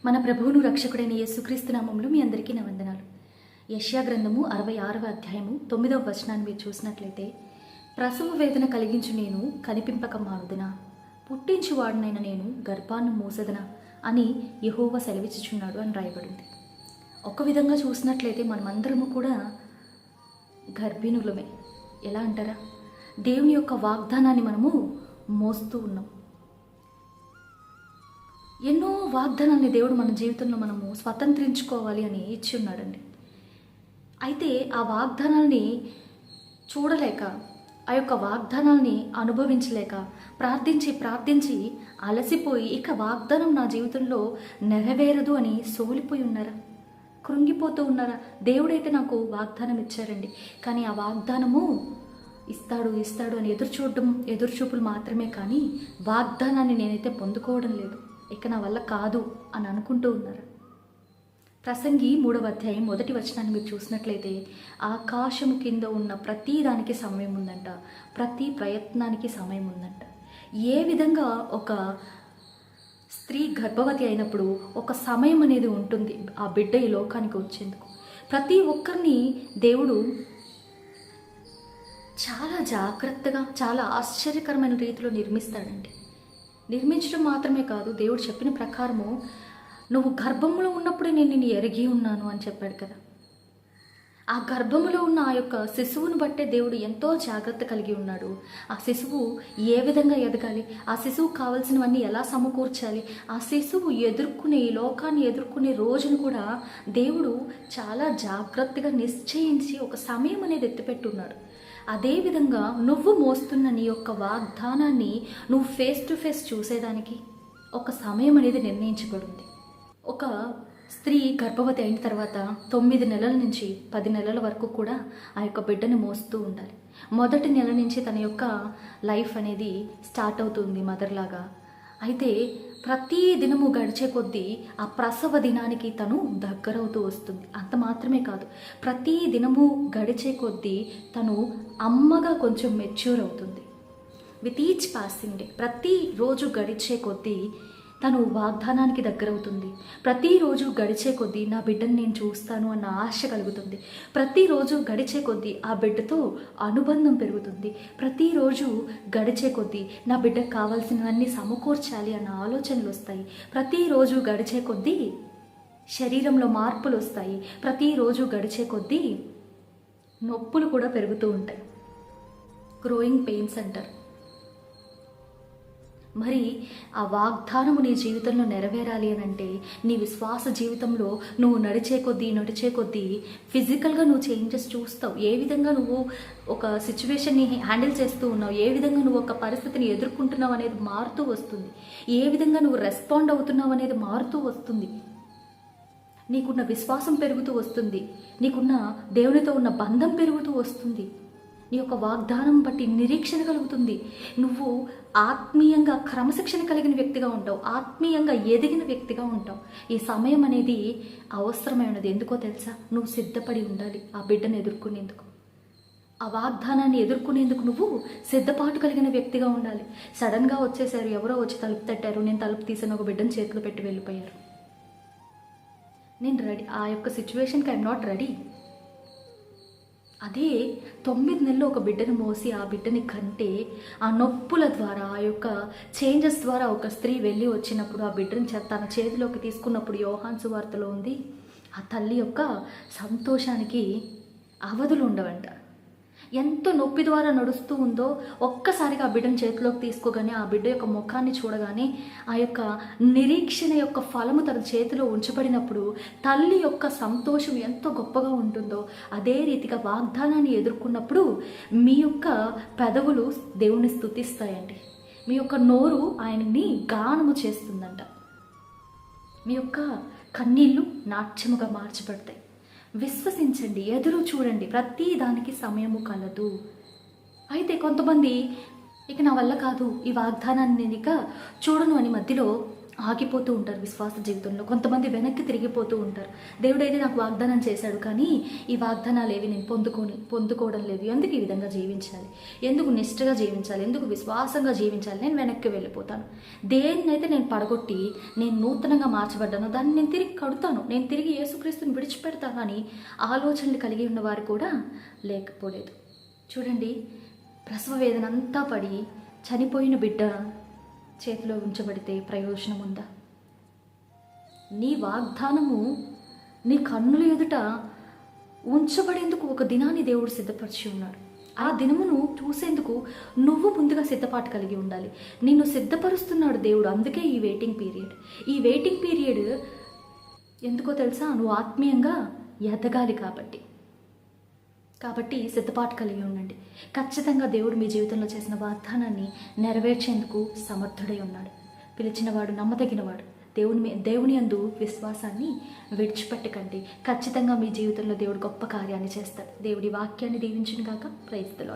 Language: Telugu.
మన ప్రభువును రక్షకుడైన యేసుక్రీస్తు నామములో మీ అందరికీ నా వందనాలు. యెషయా గ్రంథము 66వ అధ్యాయము 9వ వచనాన్ని మీరు చూసినట్లయితే, ప్రసవ వేదన కలిగించు నేను కనిపింపక మానుదునా, పుట్టించువాడినైన నేను గర్భాన్ని మోసదనా అని యెహోవా సెలవిచ్చుచున్నాడు అని రాయబడింది. ఒక విధంగా చూసినట్లయితే మనమందరము కూడా గర్భిణులమే. ఎలా అంటారా? దేవుని యొక్క వాగ్దానాన్ని మనము మోస్తూ ఉన్నాం. ఎన్నో వాగ్దానాన్ని దేవుడు మన జీవితంలో మనము స్వతంత్రించుకోవాలి అని ఇచ్చి ఉన్నాడండి. అయితే ఆ వాగ్దానాల్ని చూడలేక, ఆ యొక్క వాగ్దానాల్ని అనుభవించలేక ప్రార్థించి అలసిపోయి ఇక వాగ్దానం నా జీవితంలో నెరవేరదు అని సోలిపోయి ఉన్నారా? కృంగిపోతూ ఉన్నారా? దేవుడైతే నాకు వాగ్దానం ఇచ్చారండి, కానీ ఆ వాగ్దానము ఇస్తాడు అని ఎదురుచూపులు మాత్రమే, కానీ వాగ్దానాన్ని నేనైతే పొందుకోవడం లేదు, ఇక నా వల్ల కాదు అని అనుకుంటూ ఉన్నారు. ప్రసంగి 3వ అధ్యాయం 1వ వచనాన్ని మీరు చూసినట్లయితే, ఆకాశము కింద ఉన్న ప్రతి దానికి సమయం ఉందంట, ప్రతి ప్రయత్నానికి సమయం ఉందంట. ఏ విధంగా ఒక స్త్రీ గర్భవతి అయినప్పుడు ఒక సమయం అనేది ఉంటుంది ఆ బిడ్డ ఈ లోకానికి వచ్చేందుకు. ప్రతి ఒక్కరిని దేవుడు చాలా జాగ్రత్తగా, చాలా ఆశ్చర్యకరమైన రీతిలో నిర్మిస్తాడండి. నిర్మించడం మాత్రమే కాదు, దేవుడు చెప్పిన ప్రకారము నువ్వు గర్భంలో ఉన్నప్పుడే నేను నిన్ను ఎరిగి ఉన్నాను అని చెప్పాడు కదా. ఆ గర్భంలో ఉన్న ఆ యొక్క శిశువును బట్టే దేవుడు ఎంతో జాగ్రత్త కలిగి ఉన్నాడు. ఆ శిశువు ఏ విధంగా ఎదగాలి, ఆ శిశువుకు కావాల్సినవన్నీ ఎలా సమకూర్చాలి, ఆ శిశువు ఈ లోకాన్ని ఎదుర్కొనే రోజును కూడా దేవుడు చాలా జాగ్రత్తగా నిశ్చయించి ఒక సమయం అనేది ఎత్తిపెట్టున్నాడు. అదేవిధంగా నువ్వు మోస్తున్న నీ యొక్క వాగ్దానాన్ని నువ్వు ఫేస్ టు ఫేస్ చూసేదానికి ఒక సమయం అనేది నిర్ణయించబడింది. ఒక స్త్రీ గర్భవతి అయిన తర్వాత 9 నెలల నుంచి 10 నెలల వరకు కూడా ఆ యొక్క బిడ్డని మోస్తూ ఉండాలి. మొదటి నెల నుంచి తన యొక్క లైఫ్ అనేది స్టార్ట్ అవుతుంది మదర్ లాగా. అయితే ప్రతి దినము గడిచే కొద్దీ ఆ ప్రసవ దినానికి తను దగ్గరవుతూ వస్తుంది. అంత మాత్రమే కాదు, ప్రతి దినము గడిచే కొద్దీ తను అమ్మగా కొంచెం మెచ్యూర్ అవుతుంది. విత్ ఈచ్ పాసింగ్ డే, ప్రతిరోజు గడిచే కొద్దీ తను వాగ్దానానికి దగ్గరవుతుంది. ప్రతిరోజు గడిచే కొద్దీ నా బిడ్డను నేను చూస్తాను అన్న ఆశ కలుగుతుంది. ప్రతిరోజు గడిచే కొద్దీ ఆ బిడ్డతో అనుబంధం పెరుగుతుంది. ప్రతిరోజు గడిచే కొద్దీ నా బిడ్డకు కావాల్సినవన్నీ సమకూర్చాలి అన్న ఆలోచనలు వస్తాయి. ప్రతిరోజు గడిచే కొద్దీ శరీరంలో మార్పులు వస్తాయి. ప్రతిరోజు గడిచే కొద్దీ నొప్పులు కూడా పెరుగుతూ ఉంటాయి. గ్రోయింగ్ పెయిన్స్ అంటారు. మరి ఆ వాగ్దానము నీ జీవితంలో నెరవేరాలి అని అంటే నీ విశ్వాస జీవితంలో నువ్వు నడిచే కొద్దీ ఫిజికల్గా నువ్వు చేంజెస్ చూస్తావు. ఏ విధంగా నువ్వు ఒక సిచ్యువేషన్ని హ్యాండిల్ చేస్తూ ఉన్నావు, ఏ విధంగా నువ్వు ఒక పరిస్థితిని ఎదుర్కొంటున్నావు అనేది మారుతూ వస్తుంది. ఏ విధంగా నువ్వు రెస్పాండ్ అవుతున్నావు అనేది మారుతూ వస్తుంది. నీకున్న విశ్వాసం పెరుగుతూ వస్తుంది. నీకున్న దేవునితో ఉన్న బంధం పెరుగుతూ వస్తుంది. నీ యొక్క వాగ్దానం బట్టి నిరీక్షణ కలుగుతుంది. నువ్వు ఆత్మీయంగా క్రమశిక్షణ కలిగిన వ్యక్తిగా ఉంటావు, ఆత్మీయంగా ఎదిగిన వ్యక్తిగా ఉంటావు. ఈ సమయం అనేది అవసరమైనది. ఎందుకో తెలుసా? నువ్వు సిద్ధపడి ఉండాలి ఆ బిడ్డను ఎదుర్కొనేందుకు. ఆ వాగ్దానాన్ని ఎదుర్కొనేందుకు నువ్వు సిద్ధపాటు కలిగిన వ్యక్తిగా ఉండాలి. సడన్గా వచ్చేసారు, ఎవరో వచ్చి తలుపు తట్టారు, నేను తలుపు తీసిన ఒక బిడ్డను చేతిలో పెట్టి వెళ్ళిపోయారు. నేను రెడీ, ఆ యొక్క సిచ్యువేషన్కి ఐఎమ్ నాట్ రెడీ. అదే 9 నెలలు ఒక బిడ్డను మోసి ఆ బిడ్డని కంటే ఆ నొప్పుల ద్వారా, ఆ యొక్క చేంజెస్ ద్వారా ఒక స్త్రీ వెళ్ళి వచ్చినప్పుడు ఆ బిడ్డని తన చేతిలోకి తీసుకున్నప్పుడు యోహాను సువార్తలో ఉంది, ఆ తల్లి యొక్క సంతోషానికి అవధులు ఉండవంట. ఎంతో నొప్పి ద్వారా నడుస్తూ ఉందో ఒక్కసారిగా ఆ బిడ్డను చేతిలోకి తీసుకోగానే, ఆ బిడ్డ యొక్క ముఖాన్ని చూడగానే, ఆ యొక్క నిరీక్షణ యొక్క ఫలము తన చేతిలో ఉంచబడినప్పుడు తల్లి యొక్క సంతోషం ఎంతో గొప్పగా ఉంటుందో, అదే రీతిగా వాగ్దానాన్ని ఎదుర్కొన్నప్పుడు మీ యొక్క పెదవులు దేవుని స్తుతిస్తాయండి. మీ యొక్క నోరు ఆయన్ని గానము చేస్తుందంట. మీ యొక్క కన్నీళ్ళు నాట్యముగా మార్చబడతాయి. విశ్వసించండి, ఎదురు చూడండి, ప్రతి దానికి సమయము కలదు. అయితే కొంతమంది ఇక నా వల్ల కాదు, ఈ వాగ్దానాన్ని నేను ఇక చూడను అని మధ్యలో ఆగిపోతూ ఉంటారు విశ్వాస జీవితంలో. కొంతమంది వెనక్కి తిరిగిపోతూ ఉంటారు. దేవుడైతే నాకు వాగ్దానం చేశాడు, కానీ ఈ వాగ్దానాలు ఏవి నేను పొందుకోవడం లేదు. ఎందుకు ఈ విధంగా జీవించాలి, ఎందుకు నిష్ఠగా జీవించాలి, ఎందుకు విశ్వాసంగా జీవించాలి, నేను వెనక్కి వెళ్ళిపోతాను. దేన్నైతే నేను పడగొట్టి నేను నూతనంగా మార్చబడ్డానో దాన్ని నేను తిరిగి కడుతాను, నేను తిరిగి యేసుక్రీస్తుని విడిచిపెడతాను అని ఆలోచనలు కలిగి ఉన్నవారు కూడా లేకపోలేదు. చూడండి, ప్రసవ వేదన అంతా పడి చనిపోయిన బిడ్డ చేతిలో ఉంచబడితే ప్రయోజనం ఉందా? నీ వాగ్దానము నీ కన్నుల ఎదుట ఉంచబడేందుకు ఒక దినాన్ని దేవుడు సిద్ధపరిచి ఉన్నాడు. ఆ దినమును చూసేందుకు నువ్వు ముందుగా సిద్ధపాటు కలిగి ఉండాలి. నిన్ను సిద్ధపరుస్తున్నాడు దేవుడు. అందుకే ఈ వెయిటింగ్ పీరియడ్. ఈ వెయిటింగ్ పీరియడ్ ఎందుకో తెలుసా? నువ్వు ఆత్మీయంగా ఎదగాలి కాబట్టి సిద్ధపాటు కలిగి ఉండండి. ఖచ్చితంగా దేవుడు మీ జీవితంలో చేసిన వాగ్దానాన్ని నెరవేర్చేందుకు సమర్థుడై ఉన్నాడు. పిలిచినవాడు నమ్మదగినవాడు. దేవుని యందు విశ్వాసాన్ని విడిచిపెట్టకండి. ఖచ్చితంగా మీ జీవితంలో దేవుడు గొప్ప కార్యాన్ని చేస్తాడు. దేవుడి వాక్యాన్ని దీవించును గాక. Praise the lord.